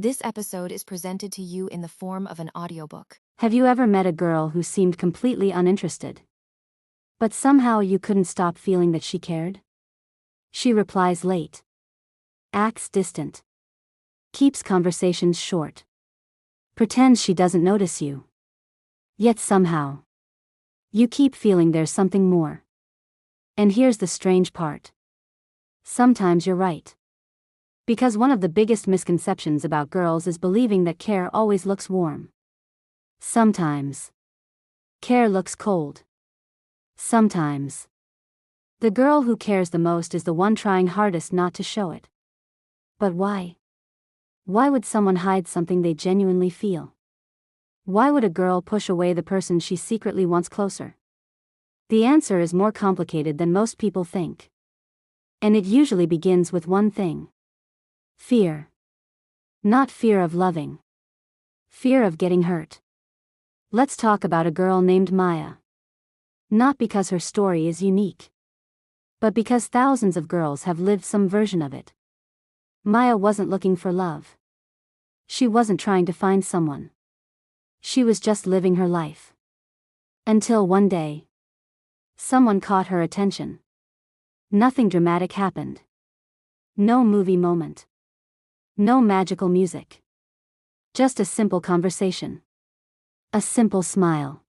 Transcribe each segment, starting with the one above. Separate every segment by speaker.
Speaker 1: This episode is presented to you in the form of an audiobook.
Speaker 2: Have you ever met a girl who seemed completely uninterested? But somehow you couldn't stop feeling that she cared? She replies late. Acts distant. Keeps conversations short. Pretends she doesn't notice you. Yet somehow, you keep feeling there's something more. And here's the strange part. Sometimes you're right. Because one of the biggest misconceptions about girls is believing that care always looks warm. Sometimes, care looks cold. Sometimes, the girl who cares the most is the one trying hardest not to show it. But why? Why would someone hide something they genuinely feel? Why would a girl push away the person she secretly wants closer? The answer is more complicated than most people think. And it usually begins with one thing. Fear. Not fear of loving. Fear of getting hurt. Let's talk about a girl named Maya. Not because her story is unique, but because thousands of girls have lived some version of it. Maya wasn't looking for love. She wasn't trying to find someone. She was just living her life. Until one day, someone caught her attention. Nothing dramatic happened. No movie moment. No magical music. Just a simple conversation. A simple smile.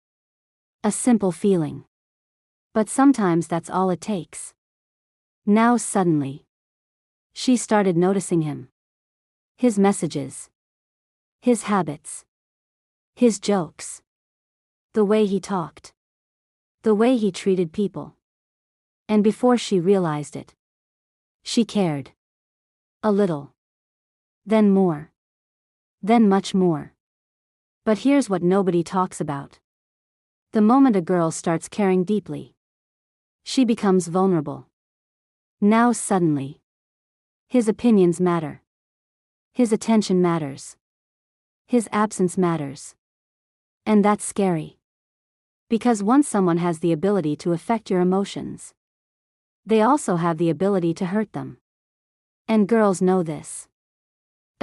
Speaker 2: A simple feeling. But sometimes that's all it takes. Now suddenly, she started noticing him. His messages. His habits. His jokes. The way he talked. The way he treated people. And before she realized it, she cared. A little. Then more. Then much more. But here's what nobody talks about. The moment a girl starts caring deeply, she becomes vulnerable. Now suddenly, his opinions matter. His attention matters. His absence matters. And that's scary. Because once someone has the ability to affect your emotions, they also have the ability to hurt them. And girls know this.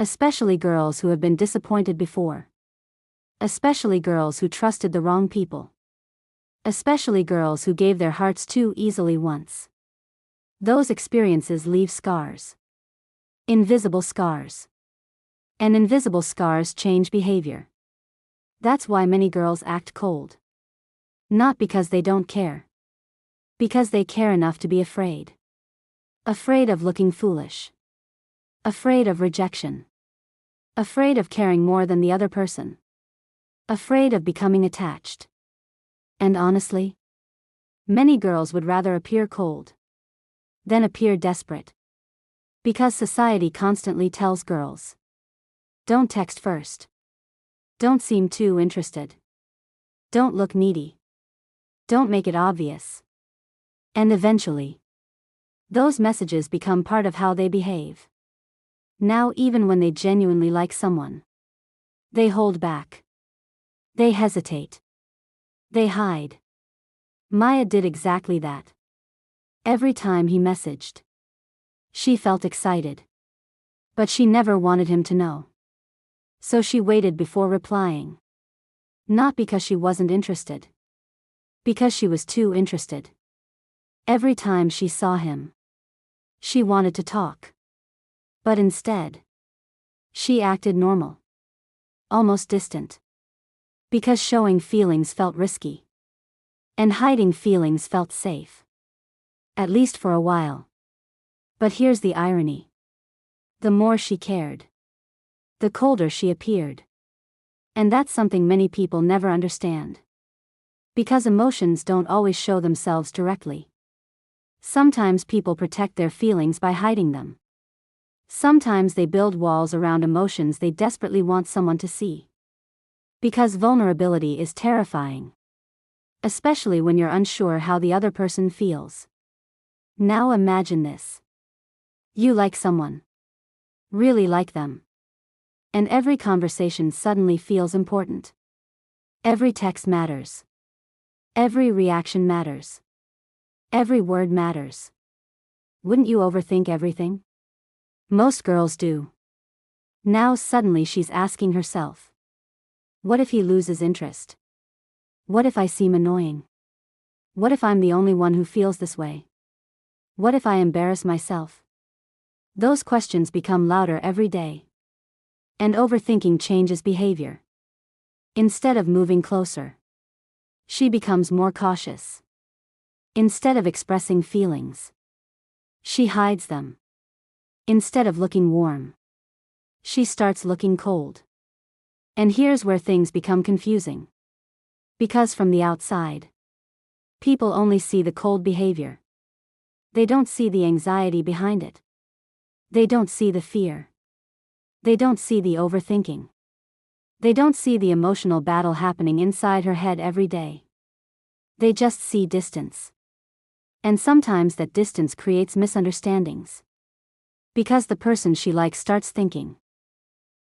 Speaker 2: Especially girls who have been disappointed before. Especially girls who trusted the wrong people. Especially girls who gave their hearts too easily once. Those experiences leave scars. Invisible scars. And invisible scars change behavior. That's why many girls act cold. Not because they don't care. Because they care enough to be afraid. Afraid of looking foolish. Afraid of rejection. Afraid of caring more than the other person. Afraid of becoming attached. And honestly, many girls would rather appear cold than appear desperate. Because society constantly tells girls, don't text first. Don't seem too interested. Don't look needy. Don't make it obvious. And eventually, those messages become part of how they behave. Now even when they genuinely like someone, they hold back. They hesitate. They hide. Maya did exactly that. Every time he messaged, she felt excited. But she never wanted him to know. So she waited before replying. Not because she wasn't interested. Because she was too interested. Every time she saw him, she wanted to talk. But instead, she acted normal. Almost distant. Because showing feelings felt risky. And hiding feelings felt safe. At least for a while. But here's the irony. The more she cared, the colder she appeared. And that's something many people never understand. Because emotions don't always show themselves directly. Sometimes people protect their feelings by hiding them. Sometimes they build walls around emotions they desperately want someone to see. Because vulnerability is terrifying. Especially when you're unsure how the other person feels. Now imagine this. You like someone. Really like them. And every conversation suddenly feels important. Every text matters. Every reaction matters. Every word matters. Wouldn't you overthink everything? Most girls do. Now suddenly she's asking herself. What if he loses interest? What if I seem annoying? What if I'm the only one who feels this way? What if I embarrass myself? Those questions become louder every day. And overthinking changes behavior. Instead of moving closer, she becomes more cautious. Instead of expressing feelings, she hides them. Instead of looking warm, she starts looking cold. And here's where things become confusing. Because from the outside, people only see the cold behavior. They don't see the anxiety behind it. They don't see the fear. They don't see the overthinking. They don't see the emotional battle happening inside her head every day. They just see distance. And sometimes that distance creates misunderstandings. Because the person she likes starts thinking,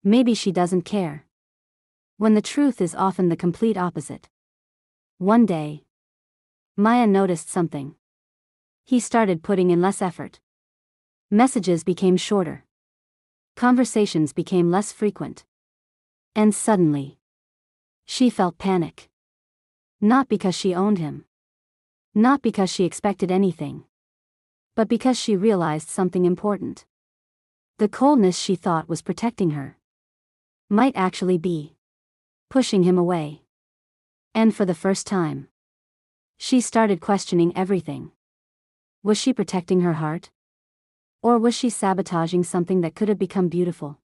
Speaker 2: maybe she doesn't care. When the truth is often the complete opposite. One day, Maya noticed something. He started putting in less effort. Messages became shorter. Conversations became less frequent. And suddenly, she felt panic. Not because she owned him. Not because she expected anything. But because she realized something important. The coldness she thought was protecting her might actually be pushing him away. And for the first time, she started questioning everything. Was she protecting her heart? Or was she sabotaging something that could have become beautiful?